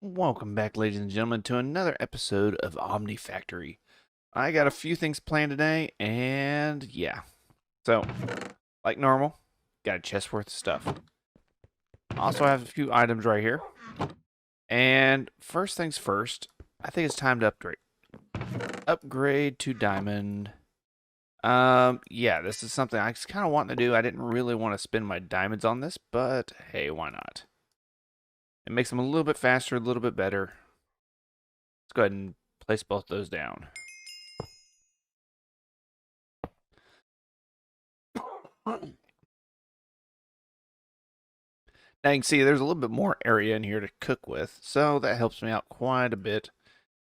Welcome back, ladies and gentlemen, to another episode of Omnifactory. I got a few things planned today, and yeah. So, like normal, got a chest worth of stuff. Also have a few items right here. And first things first, I think it's time to upgrade. Upgrade to diamond. Yeah, this is something I was kind of wanting to do. I didn't really want to spend my diamonds on this, but hey, why not? It makes them a little bit faster, a little bit better. Let's go ahead and place both those down. Now you can see there's a little bit more area in here to cook with, so that helps me out quite a bit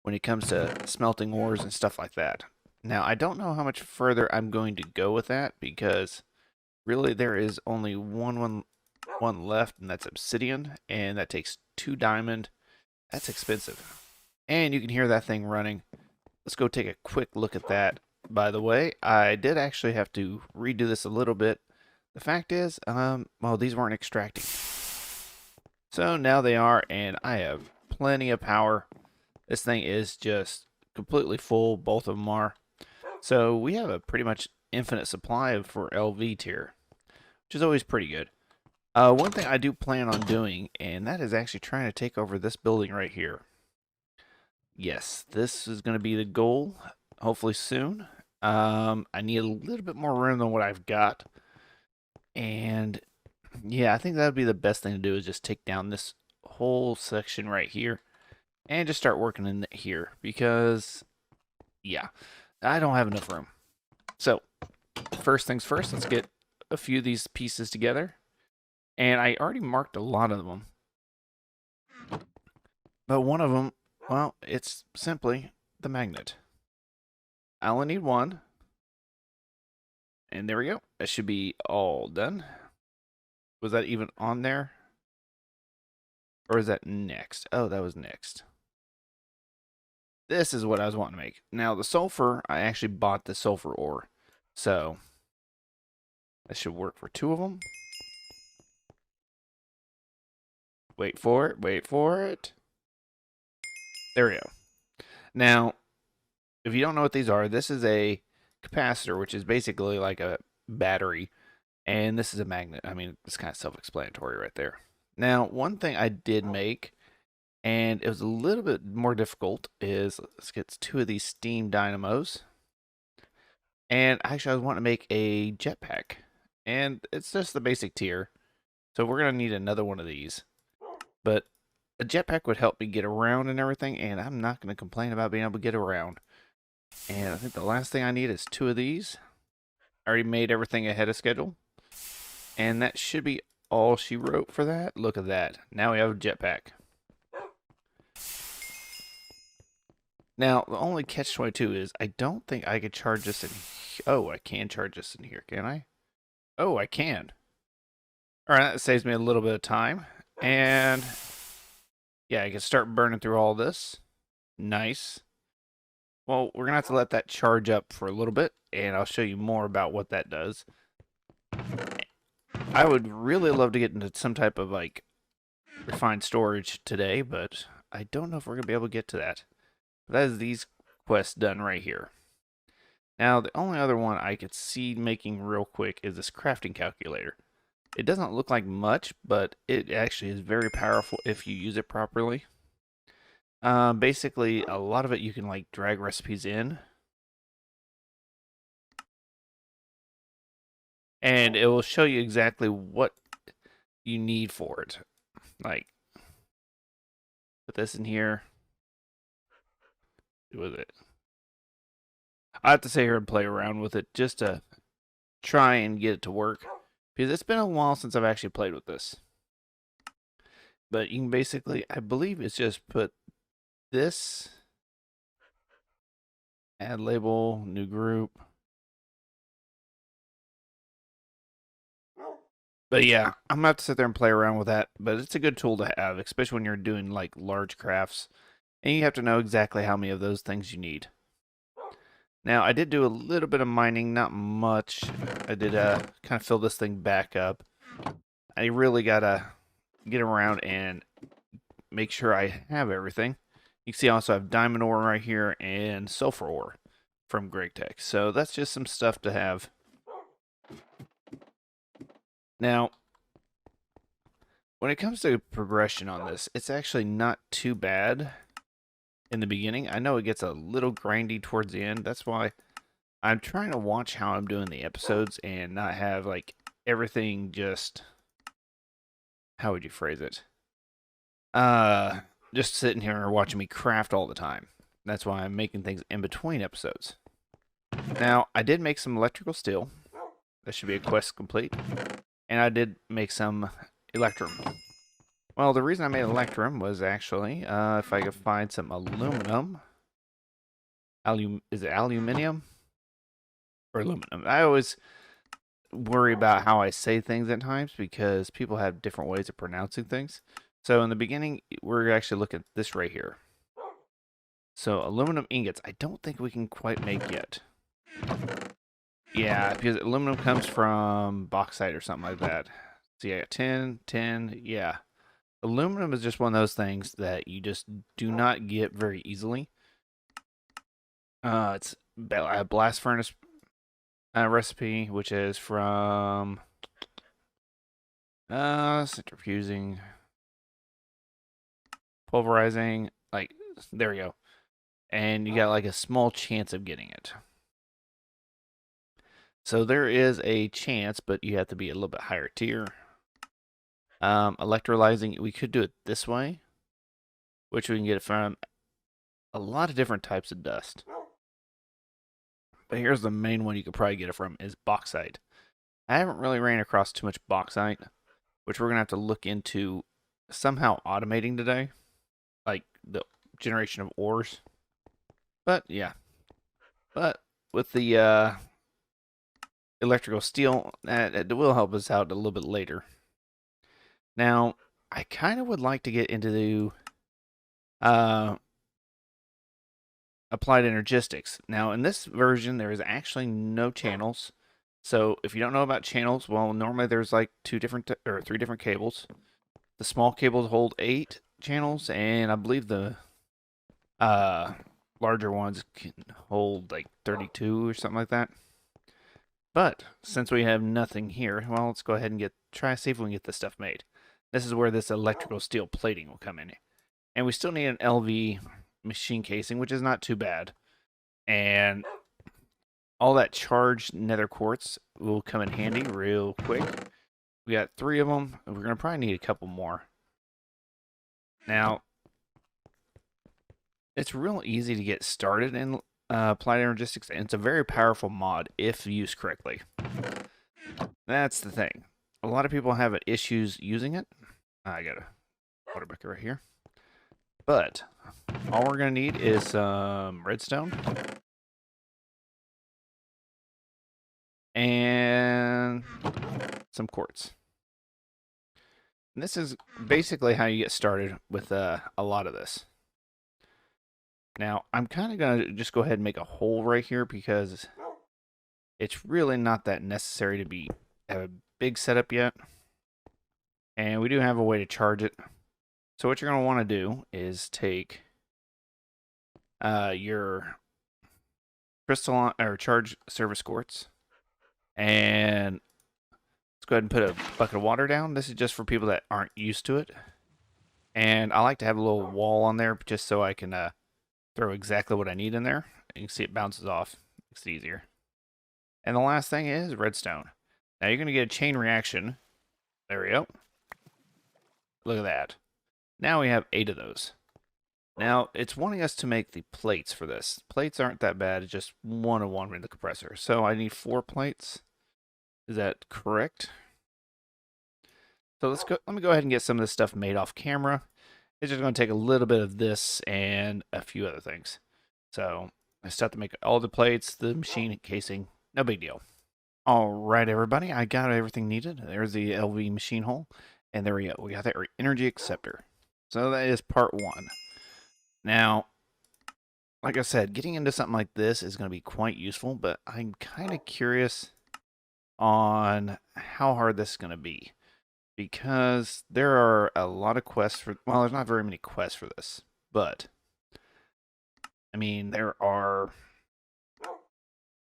when it comes to smelting ores and stuff like that. Now, I don't know how much further I'm going to go with that, because really there is only one left, and that's obsidian, and that takes 2 diamond. That's expensive. And you can hear that thing running. Let's go take a quick look at that. By the way, I did actually have to redo this a little bit. The fact is, well, these weren't extracting. So now they are, and I have plenty of power. This thing is just completely full. Both of them are. So we have a pretty much infinite supply for LV tier, which is always pretty good. One thing I do plan on doing, and that is actually trying to take over this building right here. Yes, this is going to be the goal, hopefully soon. I need a little bit more room than what I've got. And yeah, I think that would be the best thing to do, is just take down this whole section right here and just start working in here, because yeah, I don't have enough room. So first things first, let's get a few of these pieces together. And I already marked a lot of them. But one of them, well, it's simply the magnet. I only need one. And there we go. That should be all done. Was that even on there? Or is that next? Oh, that was next. This is what I was wanting to make. Now, the sulfur, I actually bought the sulfur ore. So, that should work for 2 of them. Wait for it. Wait for it. There we go. Now, if you don't know what these are, this is a capacitor, which is basically like a battery. And this is a magnet. I mean, it's kind of self-explanatory right there. Now, one thing I did make, and it was a little bit more difficult, is let's get 2 of these steam dynamos. And actually, I was wanting to make a jetpack. And it's just the basic tier. So we're going to need another one of these. But a jetpack would help me get around and everything, and I'm not going to complain about being able to get around. And I think the last thing I need is 2 of these. I already made everything ahead of schedule. And that should be all she wrote for that. Look at that. Now we have a jetpack. Now, the only catch-22 is I don't think I could charge this in... Oh, I can charge this in here, can I? Oh, I can. Alright, that saves me a little bit of time. And... yeah, I can start burning through all this. Nice. Well, we're going to have to let that charge up for a little bit, and I'll show you more about what that does. I would really love to get into some type of, like, refined storage today, but I don't know if we're going to be able to get to that. But that is these quests done right here. Now, the only other one I could see making real quick is this crafting calculator. It doesn't look like much, but it actually is very powerful if you use it properly. Basically, a lot of it you can like drag recipes in. And it will show you exactly what you need for it. Like, put this in here. With it. I have to sit here and play around with it just to try and get it to work. Because it's been a while since I've actually played with this. But you can basically, I believe it's just put this, add label, new group. But yeah, I'm gonna have to sit there and play around with that. But it's a good tool to have, especially when you're doing like large crafts. And you have to know exactly how many of those things you need. Now, I did do a little bit of mining, not much. I did kind of fill this thing back up. I really gotta get around and make sure I have everything. You can see I also have diamond ore right here and sulfur ore from Greg Tech. So that's just some stuff to have. Now, when it comes to progression on this, it's actually not too bad in the beginning. I know it gets a little grindy towards the end. That's why I'm trying to watch how I'm doing the episodes and not have like everything just, how would you phrase it? Just sitting here watching me craft all the time. That's why I'm making things in between episodes. Now, I did make some electrical steel. That should be a quest complete. And I did make some Electrum. Well, the reason I made Electrum was actually, if I could find some aluminum. Is it aluminium? Or aluminum? I always worry about how I say things at times because people have different ways of pronouncing things. So in the beginning, we're actually looking at this right here. So aluminum ingots, I don't think we can quite make yet. Yeah, because aluminum comes from bauxite or something like that. So yeah, tin, yeah. Aluminum is just one of those things that you just do not get very easily. It's a blast furnace recipe, which is from centrifuging, pulverizing, like, there we go. And you got like a small chance of getting it. So there is a chance, but you have to be a little bit higher tier. Electrolyzing, we could do it this way, which we can get it from a lot of different types of dust. But here's the main one you could probably get it from is bauxite. I haven't really ran across too much bauxite, which we're going to have to look into somehow automating today, like the generation of ores. But yeah, but with the electrical steel, it will help us out a little bit later. Now, I kind of would like to get into the applied energistics. Now, in this version, there is actually no channels. So, if you don't know about channels, well, normally there's like three different cables. The small cables hold 8 channels, and I believe the larger ones can hold like 32 or something like that. But since we have nothing here, well, let's go ahead and try to see if we can get this stuff made. This is where this electrical steel plating will come in. And we still need an LV machine casing, which is not too bad. And all that charged nether quartz will come in handy real quick. We got 3 of them, and we're going to probably need a couple more. Now, it's real easy to get started in applied energistics, and it's a very powerful mod if used correctly. That's the thing. A lot of people have issues using it. I got a water bucket right here. But all we're going to need is some redstone and some quartz. And this is basically how you get started with a lot of this. Now, I'm kind of going to just go ahead and make a hole right here because it's really not that necessary to have a big setup yet. And we do have a way to charge it. So what you're going to want to do is take your crystal or charge service quartz, and let's go ahead and put a bucket of water down. This is just for people that aren't used to it. And I like to have a little wall on there just so I can throw exactly what I need in there. You can see it bounces off. Makes it easier. And the last thing is redstone. Now you're going to get a chain reaction. There we go. Look at that. Now we have 8 of those. Now, it's wanting us to make the plates for this. Plates aren't that bad. It's just 1 of 1 in the compressor. So I need 4 plates. Is that correct? So let me go ahead and get some of this stuff made off camera. It's just going to take a little bit of this and a few other things. So I still have to make all the plates, the machine casing. No big deal. All right, everybody. I got everything needed. There's the LV machine hole. And there we go. We got that energy acceptor. So that is part 1. Now, like I said, getting into something like this is going to be quite useful, but I'm kind of curious on how hard this is going to be. because there are a lot of quests for, well, there's not very many quests for this, but I mean, there are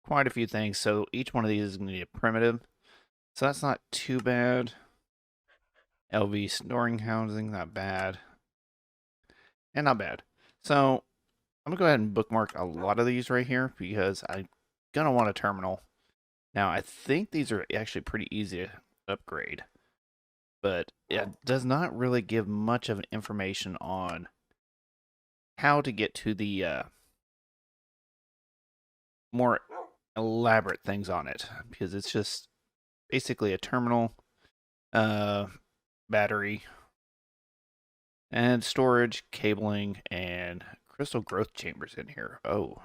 quite a few things. So each one of these is going to be a primitive. So that's not too bad. LV storing housing, not bad. And not bad. So I'm going to go ahead and bookmark a lot of these right here because I'm going to want a terminal. Now, I think these are actually pretty easy to upgrade, but it does not really give much of an information on how to get to the more elaborate things on it, because it's just basically a terminal, battery, and storage, cabling, and crystal growth chambers in here. Oh,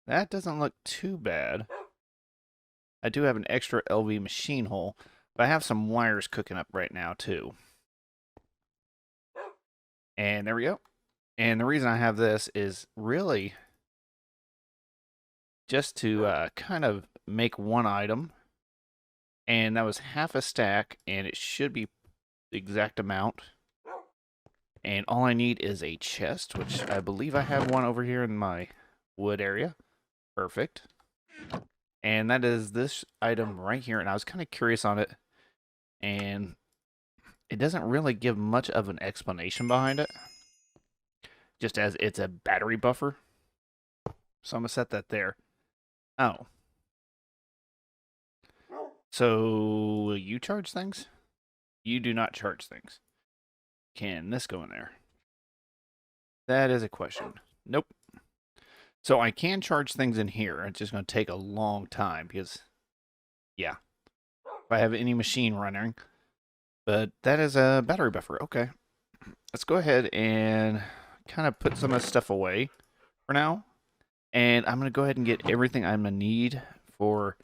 that doesn't look too bad. I do have an extra LV machine hole, but I have some wires cooking up right now too. And there we go. And the reason I have this is really just to kind of make one item. And that was half a stack, and it should be the exact amount. And all I need is a chest, which I believe I have one over here in my wood area. Perfect. And that is this item right here. And I was kind of curious on it, and it doesn't really give much of an explanation behind it, just as it's a battery buffer. So I'm going to set that there. Oh. So, will you charge things? You do not charge things. Can this go in there? That is a question. Nope. So I can charge things in here. It's just going to take a long time because, yeah, if I have any machine running. But that is a battery buffer. Okay. Let's go ahead and kind of put some of this stuff away for now. And I'm going to go ahead and get everything I'm going to need for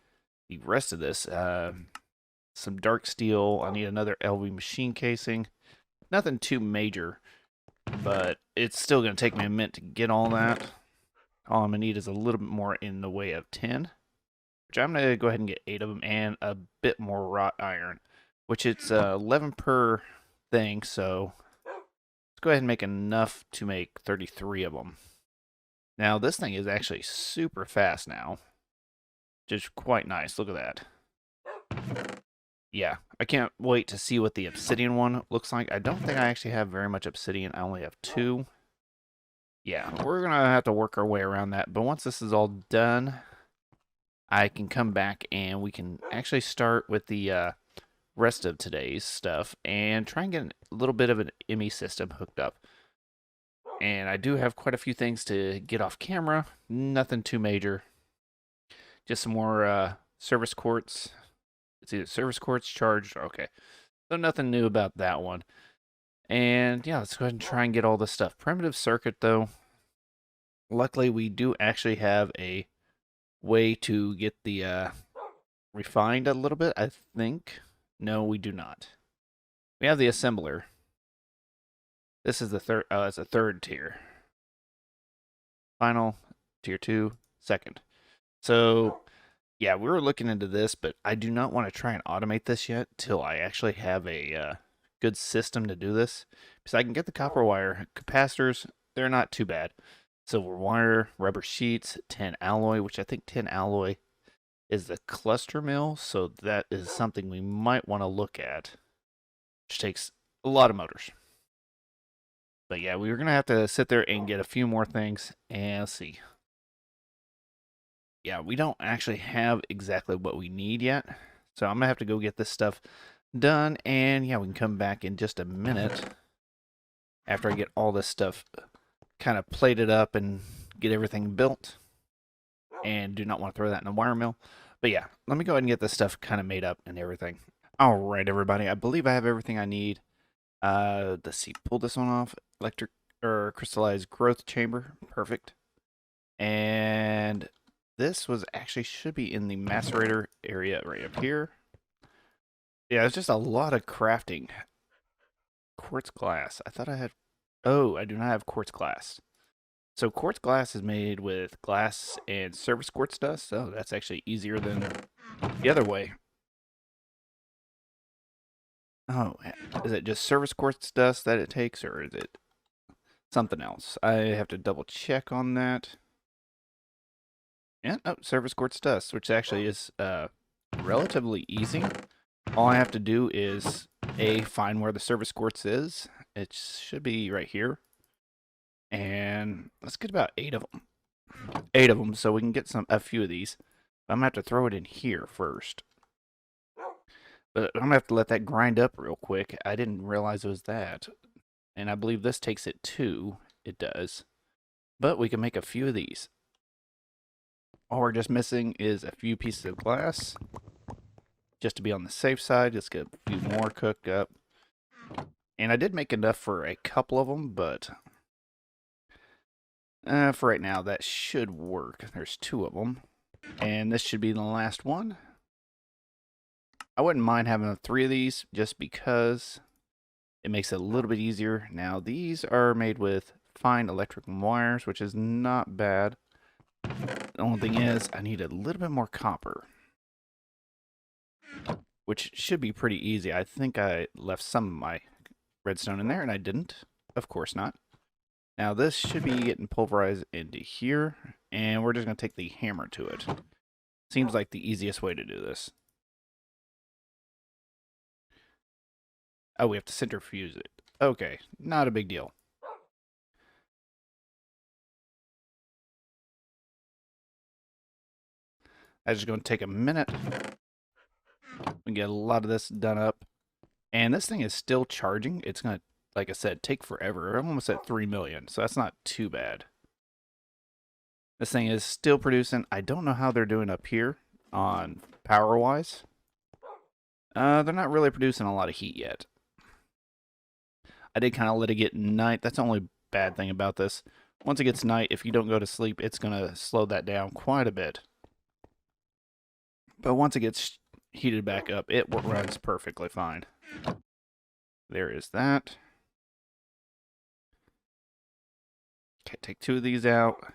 the rest of this. Some dark steel. I need another LV machine casing. Nothing too major, but it's still going to take me a minute to get all that. All I'm going to need is a little bit more in the way of tin, which I'm going to go ahead and get 8 of them, and a bit more wrought iron, which it's 11 per thing, so let's go ahead and make enough to make 33 of them. Now, this thing is actually super fast now, which is quite nice. Look at that. Yeah, I can't wait to see what the obsidian one looks like. I don't think I actually have very much obsidian. I only have 2. Yeah, we're going to have to work our way around that. But once this is all done, I can come back and we can actually start with the rest of today's stuff and try and get a little bit of an ME system hooked up. And I do have quite a few things to get off camera. Nothing too major. Just some more service quartz. It's either service quartz charged. Okay. So nothing new about that one. And yeah, let's go ahead and try and get all this stuff. Primitive circuit, though. Luckily, we do actually have a way to get the refined a little bit, I think. No, we do not. We have the assembler. This is the third. Oh, it's a third tier. Final, tier 2, second. So, yeah, we were looking into this, but I do not want to try and automate this yet till I actually have a good system to do this. Because I can get the copper wire. Capacitors, they're not too bad. Silver wire, rubber sheets, tin alloy, which I think tin alloy is the cluster mill, so that is something we might want to look at, which takes a lot of motors. But yeah, we were going to have to sit there and get a few more things, and let's see. Yeah, we don't actually have exactly what we need yet, so I'm going to have to go get this stuff done, and yeah, we can come back in just a minute after I get all this stuff kind of plated up and get everything built. And do not want to throw that in a wire mill. But yeah, let me go ahead and get this stuff kind of made up and everything. All right, everybody. I believe I have everything I need. Let's see. Pull this one off. Electric or crystallized growth chamber. Perfect. And this was actually should be in the macerator area right up here. Yeah, it's just a lot of crafting. Quartz glass. I thought I had... Oh, I do not have quartz glass. So quartz glass is made with glass and service quartz dust, so that's actually easier than the other way. Oh, is it just service quartz dust that it takes, or is it something else? I have to double check on that. Yeah, oh, service quartz dust, which actually is relatively easy. All I have to do is find where the service quartz is. It should be right here. And let's get about 8 of them. 8 of them, so we can get a few of these. I'm gonna have to throw it in here first. But I'm gonna have to let that grind up real quick. I didn't realize it was that. And I believe this takes it too. It does. But we can make a few of these. All we're just missing is a few pieces of glass. Just to be on the safe side, just get a few more cooked up. And I did make enough for a couple of them, but for right now, that should work. There's 2 of them. And this should be the last one. I wouldn't mind having 3 of these just because it makes it a little bit easier. Now, these are made with fine electric wires, which is not bad. The only thing is, I need a little bit more copper, which should be pretty easy. I think I left some of my redstone in there, and I didn't. Of course not. Now, this should be getting pulverized into here, and we're just going to take the hammer to it. Seems like the easiest way to do this. Oh, we have to centrifuge it. Okay, not a big deal. That's just going to take a minute. We get a lot of this done up. And this thing is still charging. It's going to, like I said, take forever. I'm almost at 3 million, so that's not too bad. This thing is still producing. I don't know how they're doing up here on power-wise. They're not really producing a lot of heat yet. I did kind of let it get night. That's the only bad thing about this. Once it gets night, if you don't go to sleep, it's going to slow that down quite a bit. But once it gets heated back up, it runs perfectly fine. There is that. Okay, take 2 of these out.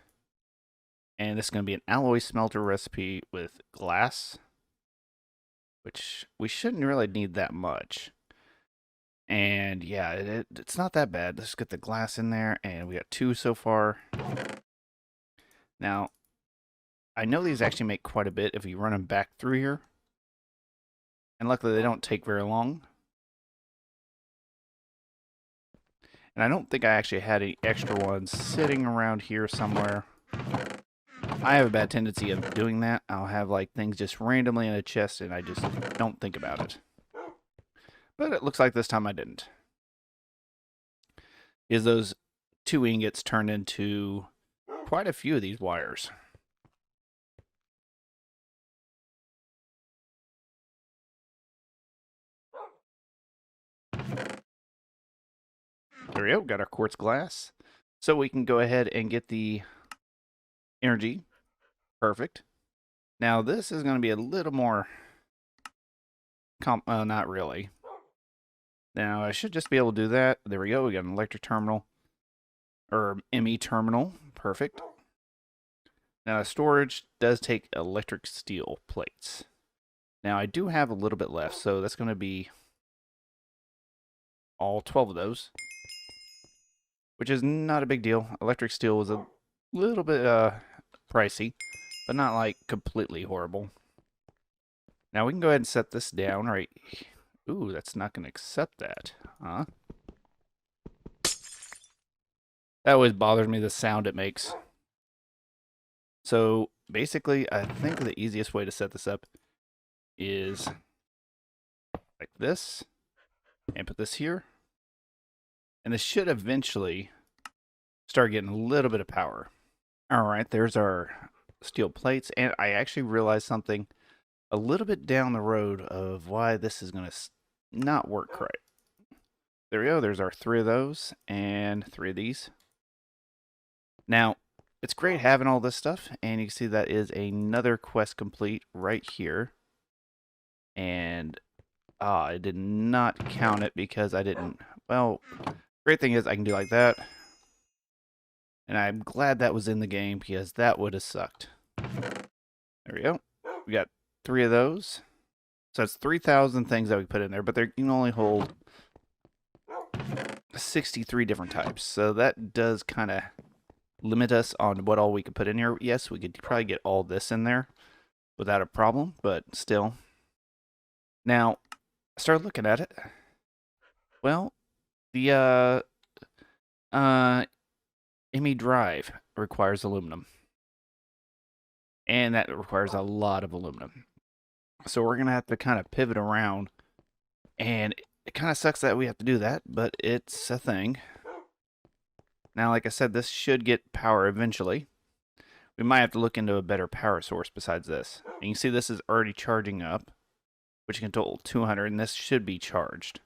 And this is going to be an alloy smelter recipe with glass, which we shouldn't really need that much. And yeah, it's not that bad. Let's get the glass in there, and we got 2 so far. Now, I know these actually make quite a bit if you run them back through here. And luckily, they don't take very long. And I don't think I actually had any extra ones sitting around here somewhere. I have a bad tendency of doing that. I'll have like things just randomly in a chest and I just don't think about it. But it looks like this time I didn't. Is those 2 ingots turned into quite a few of these wires. There we go, got our quartz glass. So we can go ahead and get the energy. Perfect. Now this is going to be a little more, not really. Now I should just be able to do that. There we go, we got an electric terminal, or ME terminal, perfect. Now storage does take electric steel plates. Now I do have a little bit left, so that's going to be all 12 of those, which is not a big deal. Electric steel was a little bit pricey, but not like completely horrible. Now we can go ahead and set this down right. Ooh, that's not going to accept that, huh? That always bothers me, the sound it makes. So basically, I think the easiest way to set this up is like this, and put this here. And this should eventually start getting a little bit of power. All right, there's our steel plates. And I actually realized something a little bit down the road of why this is going to not work right. There we go. There's our 3 of those and 3 of these. Now, it's great having all this stuff. And you can see that is another quest complete right here. And I did not count it because I didn't. Well, great thing is I can do like that. And I'm glad that was in the game because that would have sucked. There we go. We got 3 of those. So that's 3,000 things that we put in there, but they can only hold 63 different types. So that does kind of limit us on what all we could put in here. Yes, we could probably get all this in there without a problem, but still. Now, I started looking at it. Well, the ME drive requires aluminum. And that requires a lot of aluminum. So we're going to have to kind of pivot around. And it kind of sucks that we have to do that, but it's a thing. Now, like I said, this should get power eventually. We might have to look into a better power source besides this. And you can see this is already charging up, which can total 200, and this should be charged.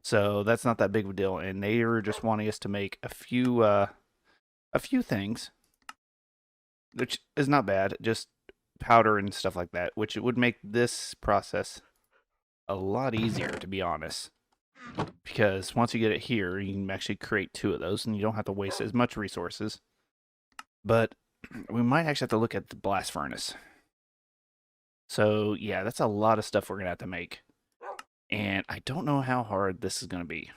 So that's not that big of a deal. And they are just wanting us to make a few things, which is not bad. Just powder and stuff like that, which it would make this process a lot easier, to be honest. Because once you get it here, you can actually create 2 of those, and you don't have to waste as much resources. But we might actually have to look at the blast furnace. So yeah, that's a lot of stuff we're going to have to make. And I don't know how hard this is going to be.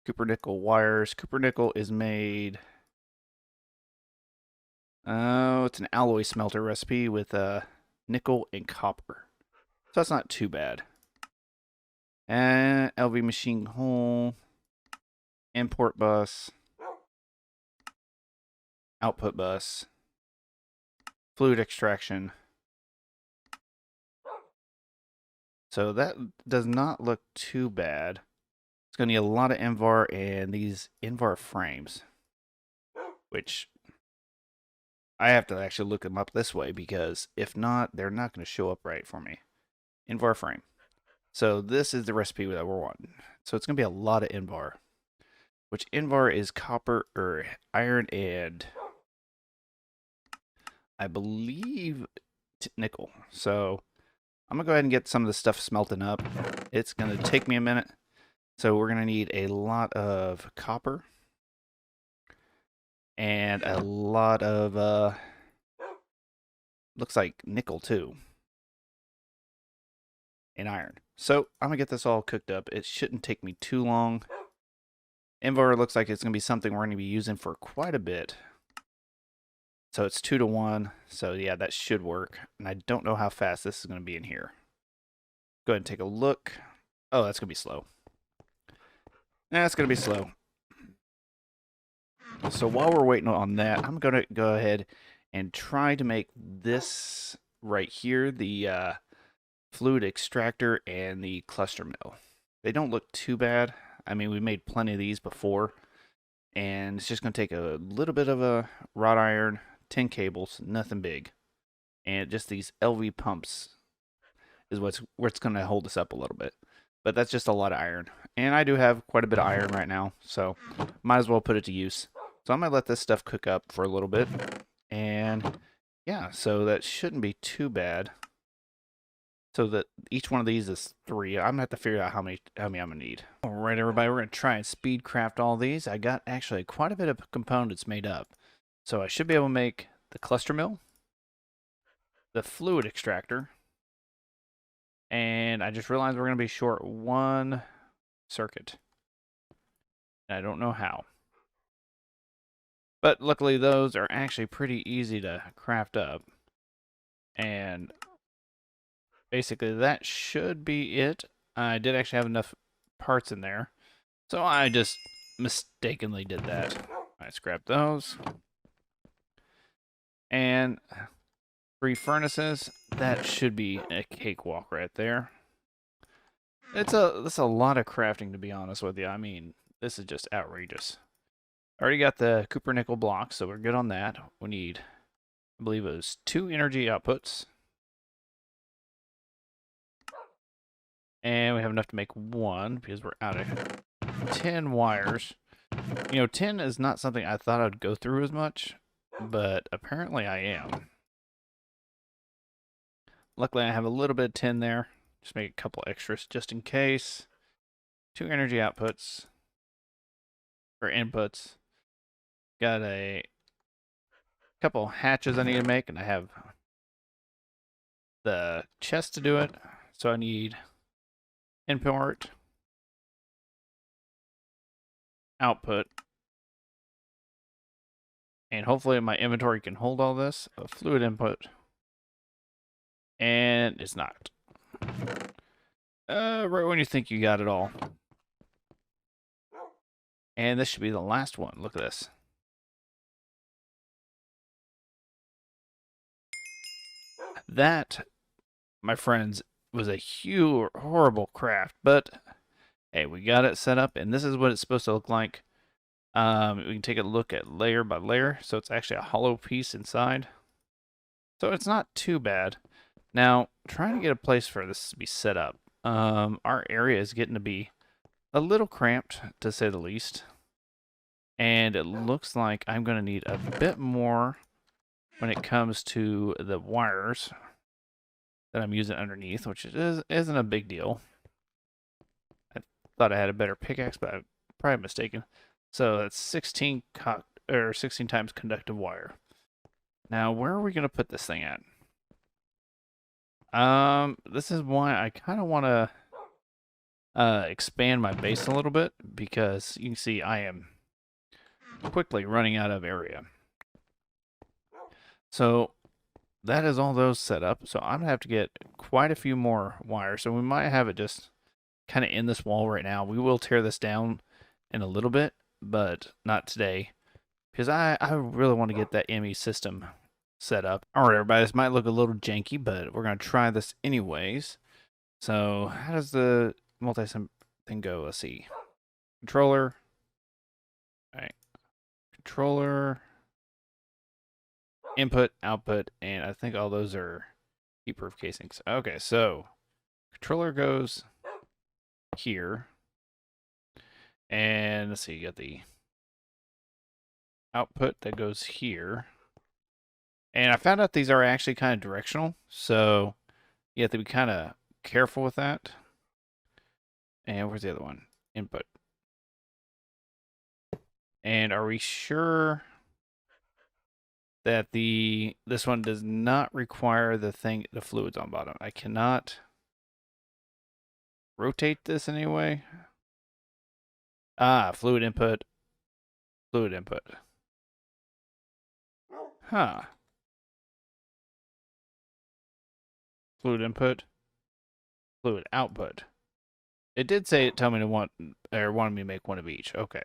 Copper nickel wires. Copper nickel is made... Oh, it's an alloy smelter recipe with nickel and copper. So that's not too bad. And LV machine hole. Import bus. Output bus. Fluid extraction. So that does not look too bad. It's going to need a lot of Invar and these Invar frames, which I have to actually look them up this way, because if not, they're not going to show up right for me. Invar frame. So this is the recipe that we're wanting. So it's going to be a lot of Invar, which Invar is copper or iron and I believe nickel. So I'm going to go ahead and get some of this stuff smelting up. It's going to take me a minute. So we're going to need a lot of copper and a lot of, looks like nickel too, and iron. So I'm going to get this all cooked up. It shouldn't take me too long. Invar looks like it's going to be something we're going to be using for quite a bit. So it's 2 to 1. So yeah, that should work. And I don't know how fast this is going to be in here. Go ahead and take a look. Oh, that's going to be slow. That's going to be slow. So while we're waiting on that, I'm going to go ahead and try to make this right here, the fluid extractor and the cluster mill. They don't look too bad. I mean, we made plenty of these before. And it's just going to take a little bit of a wrought iron, 10 cables, nothing big. And just these LV pumps is where it's going to hold us up a little bit. But that's just a lot of iron. And I do have quite a bit of iron right now, so might as well put it to use. So I'm going to let this stuff cook up for a little bit. And yeah, so that shouldn't be too bad. So that each one of these is 3. I'm going to have to figure out how many I'm going to need. All right, everybody, we're going to try and speed craft all these. I got actually quite a bit of components made up. So I should be able to make the cluster mill, the fluid extractor, and I just realized we're going to be short 1 circuit. And I don't know how. But luckily those are actually pretty easy to craft up. And basically that should be it. I did actually have enough parts in there, so I just mistakenly did that. I scrapped those. And 3 furnaces. That should be a cakewalk right there. That's a lot of crafting, to be honest with you. I mean, this is just outrageous. I already got the copper nickel blocks, so we're good on that. We need, I believe it was 2 energy outputs. And we have enough to make 1 because we're out of 10 wires. You know, 10 is not something I thought I'd go through as much, but apparently I am. Luckily I have a little bit of tin there. Just make a couple extras just in case. 2 energy outputs. Or inputs. Got a couple hatches I need to make, and I have the chest to do it. So I need import, output, and hopefully my inventory can hold all this. A fluid input, and it's not. Right when you think you got it all. And this should be the last one. Look at this. That, my friends, was a huge, horrible craft, but hey, we got it set up, and this is what it's supposed to look like. We can take a look at layer by layer, so it's actually a hollow piece inside. So it's not too bad. Now, trying to get a place for this to be set up. Our area is getting to be a little cramped, to say the least. And it looks like I'm going to need a bit more when it comes to the wires that I'm using underneath, which isn't a big deal. I thought I had a better pickaxe, but I'm probably mistaken. So that's 16 times conductive wire. Now, where are we going to put this thing at? This is why I kind of want to expand my base a little bit, because you can see I am quickly running out of area. So that is all those set up. So I'm gonna have to get quite a few more wires. So we might have it just kind of in this wall right now. We will tear this down in a little bit, but not today, because I really want to get that ME system set up. All right, everybody, this might look a little janky, but we're gonna try this anyways. So how does the multisim thing go? Let's see. Controller. All right. Controller. Input, output, and I think all those are heat-proof casings. Okay, so controller goes here. And let's see, you got the output that goes here. And I found out these are actually kind of directional, so you have to be kind of careful with that. And where's the other one? Input. And are we sure that this one does not require the fluids on bottom? I cannot rotate this in any way. Ah, fluid input. Fluid input. Huh. Fluid input. Fluid output. It did say tell me to wanted me to make one of each. Okay.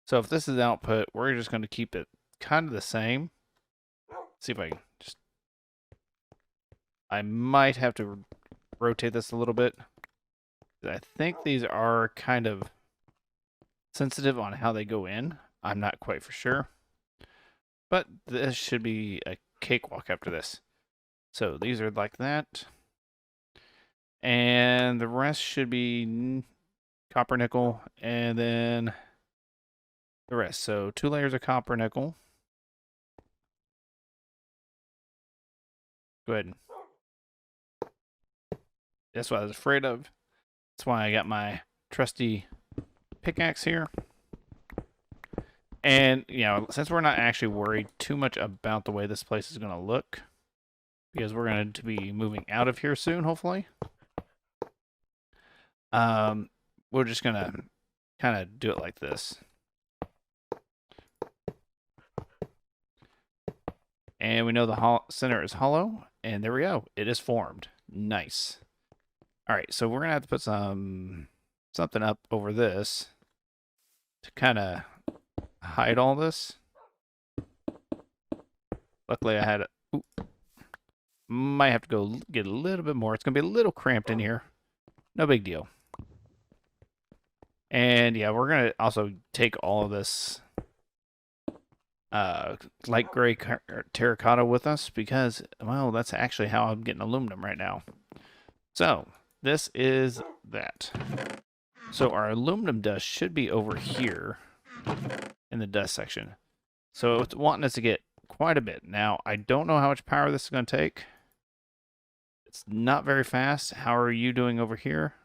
So if this is output, we're just going to keep it kind of the same. See if I can just... I might have to rotate this a little bit. I think these are kind of sensitive on how they go in. I'm not quite for sure. But this should be a cakewalk after this. So these are like that. And the rest should be copper nickel, and then the rest. So 2 layers of copper nickel. Go ahead. That's what I was afraid of. That's why I got my trusty pickaxe here. And, you know, since we're not actually worried too much about the way this place is going to look, because we're going to be moving out of here soon, hopefully, we're just going to kind of do it like this. And we know the center is hollow, and there we go. It is formed. Nice. All right, so we're going to have to put something up over this to kind of hide all this. Luckily, I had it. Might have to go get a little bit more. It's going to be a little cramped in here. No big deal. And yeah, we're going to also take all of this light gray terracotta with us, because, well, that's actually how I'm getting aluminum right now. So this is that. So our aluminum dust should be over here in the dust section. So it's wanting us to get quite a bit. Now, I don't know how much power this is going to take. It's not very fast. How are you doing over here?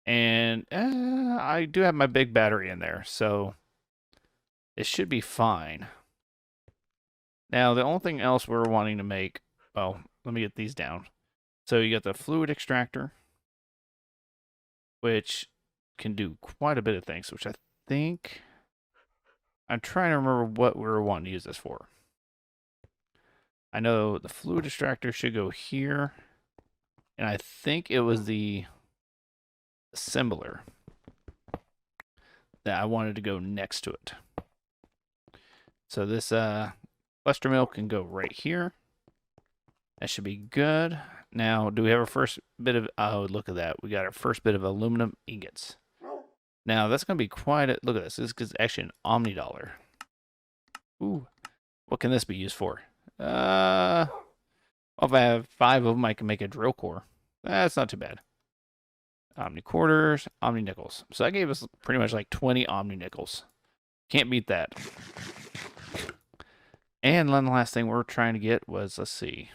And I do have my big battery in there, so it should be fine. Now, the only thing else we're wanting to make well, let me get these down. So you got the fluid extractor, which can do quite a bit of things, which I think I'm trying to remember what we were wanting to use this for. I know the fluid extractor should go here, and I think it was the assembler that I wanted to go next to it. So this cluster mill can go right here. That should be good. Now, do we have our first bit of... Oh, look at that. We got our first bit of aluminum ingots. Now, that's going to be quite a... Look at this. This is actually an Omni-dollar. Ooh. What can this be used for? Well, if I have 5 of them, I can make a drill core. That's not too bad. Omni quarters, Omni nickels. So that gave us pretty much like 20 Omni nickels. Can't beat that. And then the last thing we're trying to get was, let's see.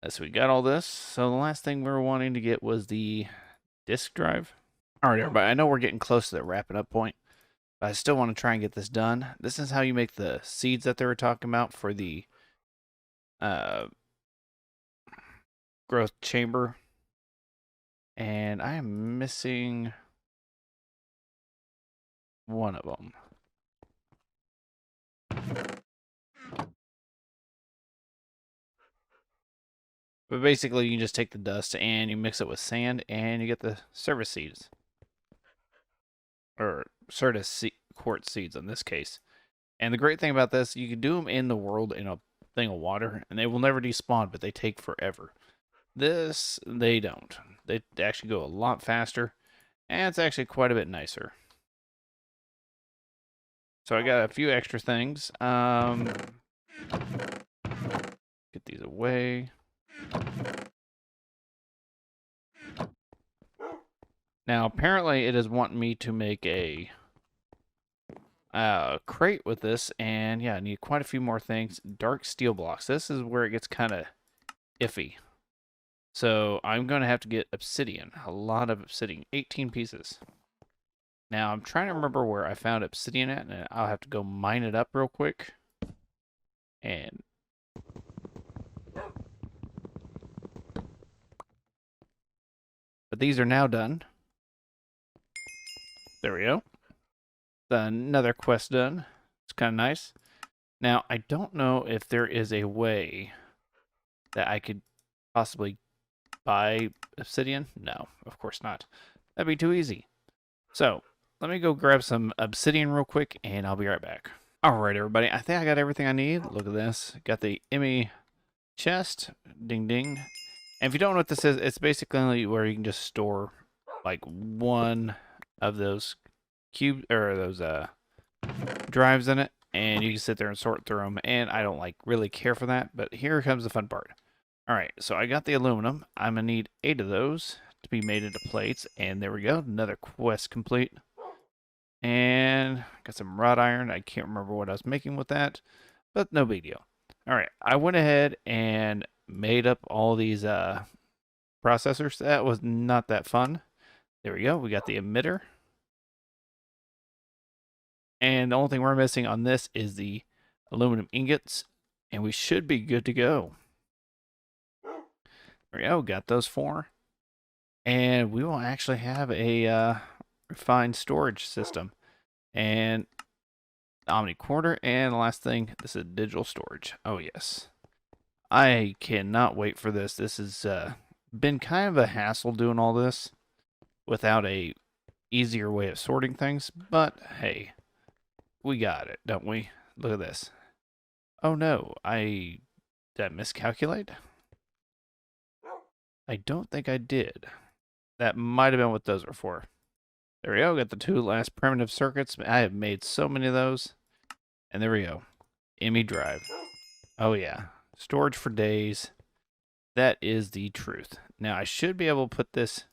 So we got all this. So the last thing we were wanting to get was the disk drive. All right, everybody. I know we're getting close to the wrapping up point, but I still want to try and get this done. This is how you make the seeds that they were talking about for the growth chamber. And I am missing one of them. But basically, you can just take the dust and you mix it with sand and you get the service seeds. Or quartz seeds in this case. And the great thing about this, you can do them in the world in a thing of water, and they will never despawn, but they take forever. This, they don't. They actually go a lot faster, and it's actually quite a bit nicer. So I got a few extra things. Get these away. Now, apparently, it is wanting me to make a crate with this, and yeah, I need quite a few more things. Dark steel blocks. This is where it gets kind of iffy. So I'm going to have to get obsidian. A lot of obsidian. 18 pieces. Now, I'm trying to remember where I found obsidian at, and I'll have to go mine it up real quick. And... But these are now done. There we go. Another quest done. It's kind of nice. Now, I don't know if there is a way that I could possibly buy obsidian. No, of course not. That'd be too easy. So, let me go grab some obsidian real quick, and I'll be right back. Alright, everybody. I think I got everything I need. Look at this. Got the Emmy chest. Ding, ding. And if you don't know what this is, it's basically where you can just store, like, one of those drives in it, and you can sit there and sort through them, and I don't really care for that, but here comes the fun part. Alright, so I got the aluminum. I'm gonna need 8 of those to be made into plates, and there we go, another quest complete. And got some wrought iron. I can't remember what I was making with that, but no big deal. Alright, I went ahead and made up all these processors. That was not that fun. There we go, we got the emitter. And the only thing we're missing on this is the aluminum ingots, and we should be good to go. There we go, got those 4. And we will actually have a refined storage system. And Omni quarter, and the last thing, this is digital storage. Oh yes. I cannot wait for this. This has been kind of a hassle doing all this without a easier way of sorting things, but hey. We got it, don't we? Look at this. Oh no, did I miscalculate? I don't think I did. That might have been what those were for. There we go, got the 2 last primitive circuits. I have made so many of those. And there we go. Emmy drive. Oh yeah, storage for days. That is the truth. Now I should be able to put this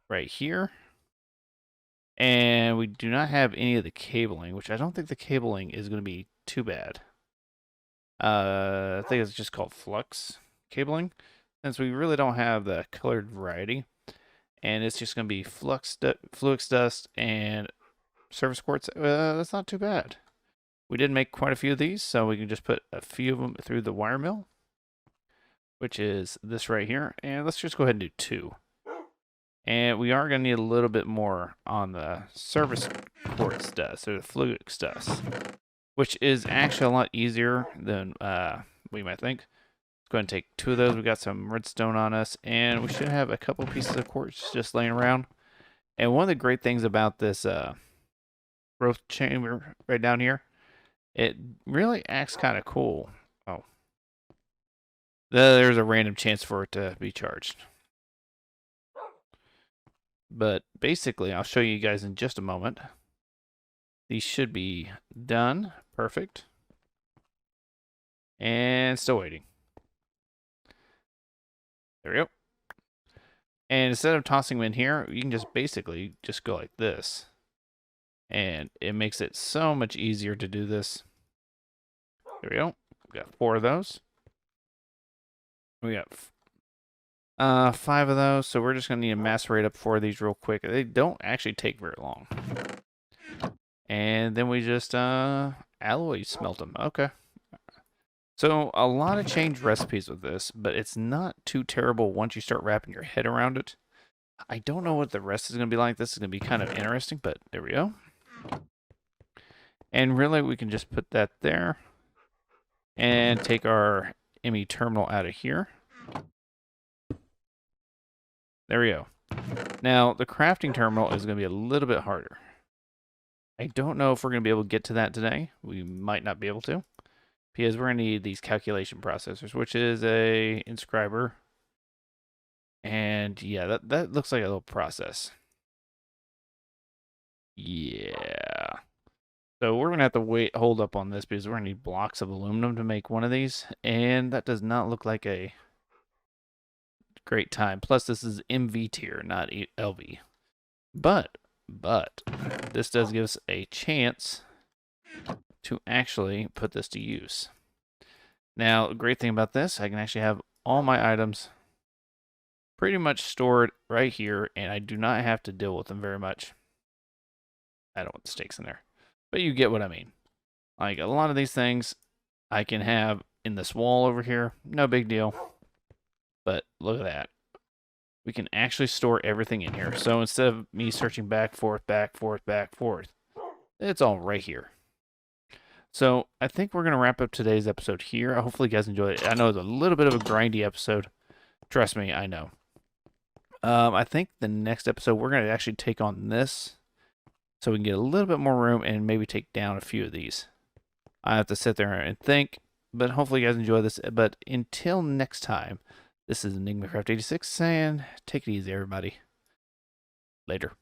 right here. And we do not have any of the cabling, which I don't think the cabling is going to be too bad. I think it's just called flux cabling, since we really don't have the colored variety. And it's just going to be flux dust and surface quartz. That's not too bad. We did make quite a few of these, so we can just put a few of them through the wire mill. which is this right here. And let's just go ahead and do 2. And we are going to need a little bit more on the surface quartz dust, or the fluidic dust, which is actually a lot easier than we might think. Let's go ahead and take 2 of those. We got some redstone on us, and we should have a couple pieces of quartz just laying around. And one of the great things about this growth chamber right down here, it really acts kind of cool. Oh, there's a random chance for it to be charged. But basically, I'll show you guys in just a moment. These should be done. Perfect. And still waiting. There we go. And instead of tossing them in here, you can just basically just go like this. And it makes it so much easier to do this. There we go. We got 4 of those. We got 5 of those, so we're just going to need to macerate up 4 of these real quick. They don't actually take very long. And then we just alloy smelt them. Okay. So a lot of changed recipes with this, but it's not too terrible once you start wrapping your head around it. I don't know what the rest is going to be like. This is going to be kind of interesting, but there we go. And really, we can just put that there and take our ME terminal out of here. There we go. Now, the crafting terminal is going to be a little bit harder. I don't know if we're going to be able to get to that today. We might not be able to, because we're going to need these calculation processors, which is a inscriber. And yeah, that looks like a little process. Yeah. So we're going to have to hold up on this, because we're going to need blocks of aluminum to make one of these. And that does not look like a great time. Plus, this is MV tier, not LV. But this does give us a chance to actually put this to use. Now, the great thing about this, I can actually have all my items pretty much stored right here, and I do not have to deal with them very much. I don't want the stakes in there, but you get what I mean. Like, a lot of these things I can have in this wall over here, no big deal. But look at that. We can actually store everything in here. So instead of me searching back, forth, it's all right here. So I think we're going to wrap up today's episode here. Hopefully you guys enjoyed it. I know it's a little bit of a grindy episode. Trust me, I know. I think the next episode we're going to actually take on this, so we can get a little bit more room and maybe take down a few of these. I have to sit there and think, but hopefully you guys enjoy this. But until next time, this is EnigmaCraft86 saying, take it easy, everybody. Later.